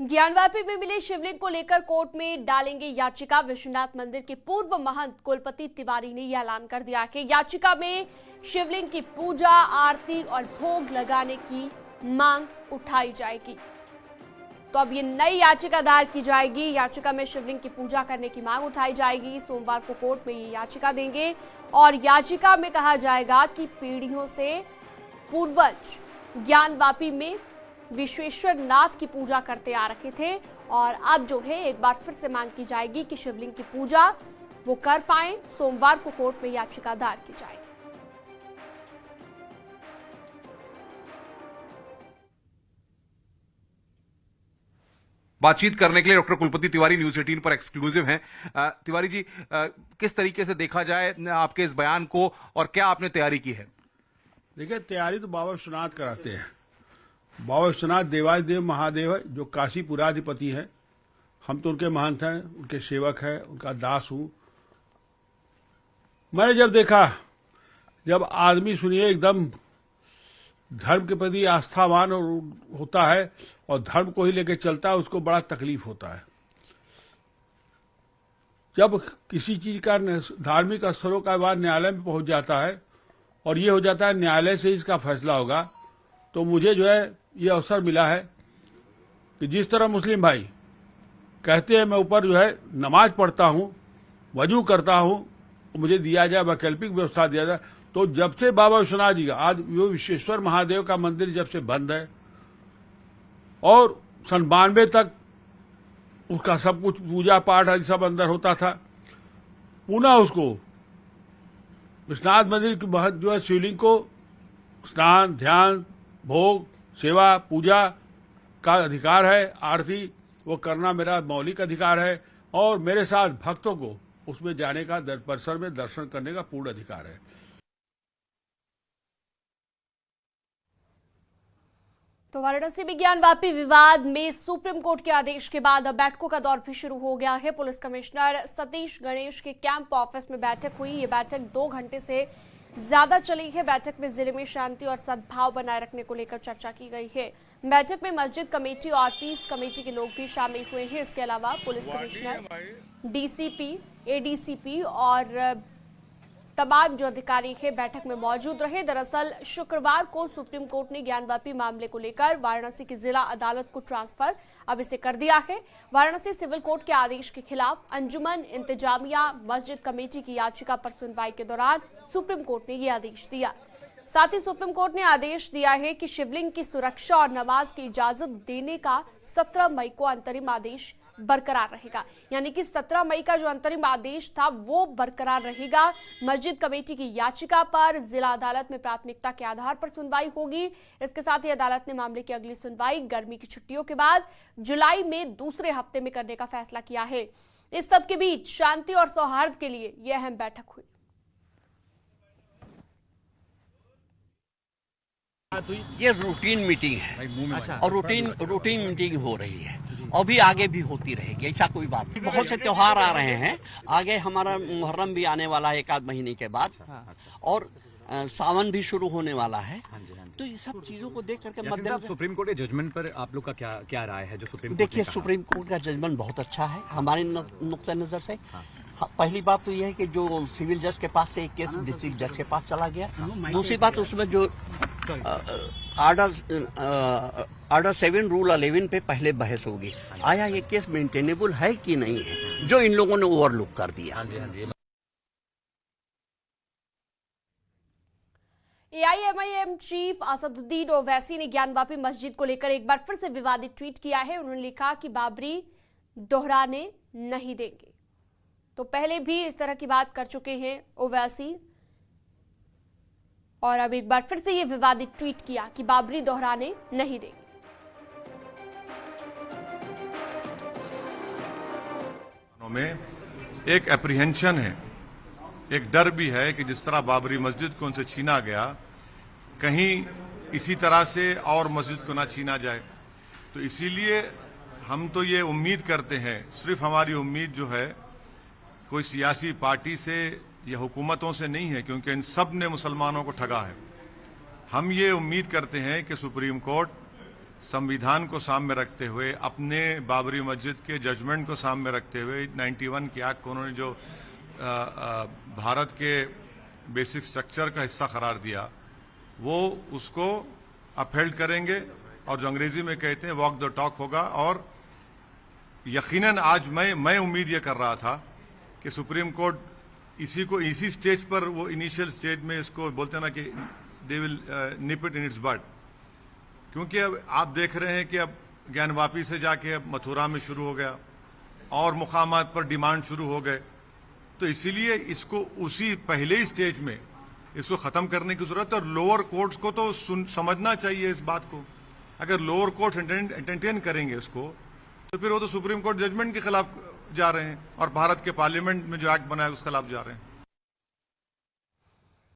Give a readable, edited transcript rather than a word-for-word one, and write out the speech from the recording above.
ज्ञानवापी में मिले शिवलिंग को लेकर कोर्ट में डालेंगे याचिका। विश्वनाथ मंदिर के पूर्व महंत कुलपति तिवारी ने यह ऐलान कर दिया कि याचिका में शिवलिंग की पूजा, आरती और भोग लगाने की मांग उठाई जाएगी। तो अब ये नई याचिका दायर की जाएगी। याचिका में शिवलिंग की पूजा करने की मांग उठाई जाएगी। सोमवार को कोर्ट में ये याचिका देंगे और याचिका में कहा जाएगा कि पीढ़ियों से पूर्वज ज्ञानवापी में विश्वेश्वर नाथ की पूजा करते आ रखे थे और अब जो है एक बार फिर से मांग की जाएगी कि शिवलिंग की पूजा वो कर पाए। सोमवार को कोर्ट में याचिका दायर की जाएगी। बातचीत करने के लिए डॉक्टर कुलपति तिवारी न्यूज 18 पर एक्सक्लूसिव हैं। तिवारी जी, किस तरीके से देखा जाए आपके इस बयान को और क्या आपने तैयारी की है? देखिए, तैयारी तो बाबा विश्वनाथ कराते हैं। बाबा विश्वनाथ देवाधिदेव महादेव है, जो काशी पुराधिपति है। हम तो उनके महंत हैं, उनके सेवक हैं, उनका दास हूं। मैंने जब देखा, जब आदमी सुनिए एकदम धर्म के प्रति आस्थावान होता है और धर्म को ही लेकर चलता है, उसको बड़ा तकलीफ होता है। जब किसी चीज का धार्मिक स्थलों का विवाद न्यायालय में पहुंच जाता है और ये हो जाता है न्यायालय से इसका फैसला होगा, तो मुझे जो है ये अवसर मिला है कि जिस तरह मुस्लिम भाई कहते हैं मैं ऊपर जो है नमाज पढ़ता हूं, वजू करता हूं, मुझे दिया जाए वैकल्पिक व्यवस्था दिया जाए। तो जब से बाबा विश्वनाथ जी का, आज वो विश्वेश्वर महादेव का मंदिर जब से बंद है और सन 92 तक उसका सब कुछ पूजा पाठ सब अंदर होता था, पुनः उसको विश्वनाथ मंदिर की जो है शिवलिंग को स्नान, ध्यान, भोग, सेवा, पूजा का अधिकार है। आरती वो करना मेरा मौलिक अधिकार है और मेरे साथ भक्तों को उसमें जाने का, परिसर में दर्शन करने का पूर्ण अधिकार है। तो वाराणसी में ज्ञानवापी विवाद में सुप्रीम कोर्ट के आदेश के बाद अब बैठकों का दौर भी शुरू हो गया है। पुलिस कमिश्नर सतीश गणेश के कैंप ऑफिस में बैठक हुई। ये बैठक 2 घंटे से ज्यादा चली है। बैठक में जिले में शांति और सद्भाव बनाए रखने को लेकर चर्चा की गई है। बैठक में मस्जिद कमेटी और पीस कमेटी के लोग भी शामिल हुए हैं। इसके अलावा पुलिस कमिश्नर, डीसीपी, एडीसीपी और तमाम जो अधिकारी है बैठक में मौजूद रहे। दरअसल शुक्रवार को सुप्रीम कोर्ट ने ज्ञानवापी मामले को लेकर वाराणसी की जिला अदालत को ट्रांसफर अब इसे कर दिया है। वाराणसी सिविल कोर्ट के आदेश के खिलाफ अंजुमन इंतजामिया मस्जिद कमेटी की याचिका पर सुनवाई के दौरान सुप्रीम कोर्ट ने यह आदेश दिया। साथ ही सुप्रीम कोर्ट ने आदेश दिया है कि शिवलिंग की सुरक्षा और नमाज की इजाजत देने का 17 मई को अंतरिम आदेश बरकरार रहेगा। यानी कि 17 मई का जो अंतरिम आदेश था वो बरकरार रहेगा। मस्जिद कमेटी की याचिका पर जिला अदालत में प्राथमिकता के आधार पर सुनवाई होगी। इसके साथ ही अदालत ने मामले की अगली सुनवाई गर्मी की छुट्टियों के बाद जुलाई में दूसरे हफ्ते में करने का फैसला किया है। इस सब के बीच शांति और सौहार्द के लिए यह अहम बैठक हुई। ये रूटीन मीटिंग है और रूटीन मीटिंग हो रही है, अभी आगे भी होती रहेगी, ऐसा कोई बात नहीं। बहुत से त्योहार आ रहे हैं, आगे हमारा मुहर्रम भी आने वाला है 1 महीने के बाद और सावन भी शुरू होने वाला है। तो ये सब चीजों को देख करके मद्देनजर सुप्रीम कोर्ट के जजमेंट पर आप लोग का क्या राय है? जो सुप्रीम कोर्ट देखिए, सुप्रीम कोर्ट का जजमेंट बहुत अच्छा है हमारे नुक्ता नजर से। पहली बात तो ये है कि जो सिविल जज के पास से एक केस डिस्ट्रिक्ट जज के पास चला गया। दूसरी बात, उसमें जो ऑर्डर 7 रूल 11 पे पहले बहस होगी, आया ये केस मेंटेनेबल है कि नहीं है, जो इन लोगों ने ओवरलुक कर दिया। एआईएमआईएम चीफ असदुद्दीन ओवैसी ने ज्ञानवापी मस्जिद को लेकर एक बार फिर से विवादित ट्वीट किया है। उन्होंने लिखा कि बाबरी दोहराने नहीं देंगे। तो पहले भी इस तरह की बात कर चुके हैं ओवैसी और अब एक बार फिर से ये विवादित ट्वीट किया कि बाबरी दोहराने नहीं देंगे। में एक एप्रीहेंशन है, एक डर भी है कि जिस तरह बाबरी मस्जिद को उनसे छीना गया, कहीं इसी तरह से और मस्जिद को ना छीना जाए। तो इसीलिए हम तो ये उम्मीद करते हैं, सिर्फ हमारी उम्मीद जो है कोई सियासी पार्टी से या हुकूमतों से नहीं है, क्योंकि इन सब ने मुसलमानों को ठगा है। हम ये उम्मीद करते हैं कि सुप्रीम कोर्ट संविधान को सामने रखते हुए, अपने बाबरी मस्जिद के जजमेंट को सामने रखते हुए 91 के एक्ट को उन्होंने जो भारत के बेसिक स्ट्रक्चर का हिस्सा करार दिया, वो उसको अपहेल्ड करेंगे और जो अंग्रेजी में कहते हैं वॉक द टॉक होगा। और यकीनन आज मैं उम्मीद ये कर रहा था कि सुप्रीम कोर्ट इसी स्टेज पर, वो इनिशियल स्टेज में इसको बोलते हैं ना कि they will nip it in its bud, क्योंकि अब आप देख रहे हैं कि अब ज्ञानवापी से जाके अब मथुरा में शुरू हो गया और मुकामात पर डिमांड शुरू हो गए। तो इसीलिए इसको उसी पहले ही स्टेज में इसको खत्म करने की जरूरत है। और लोअर कोर्ट्स को तो समझना चाहिए इस बात को। अगर लोअर कोर्ट्स एंटरटेन करेंगे इसको तो फिर वो तो सुप्रीम कोर्ट जजमेंट के खिलाफ जा रहे हैं और भारत के पार्लियामेंट में जो एक्ट बना है उसके खिलाफ जा रहे हैं।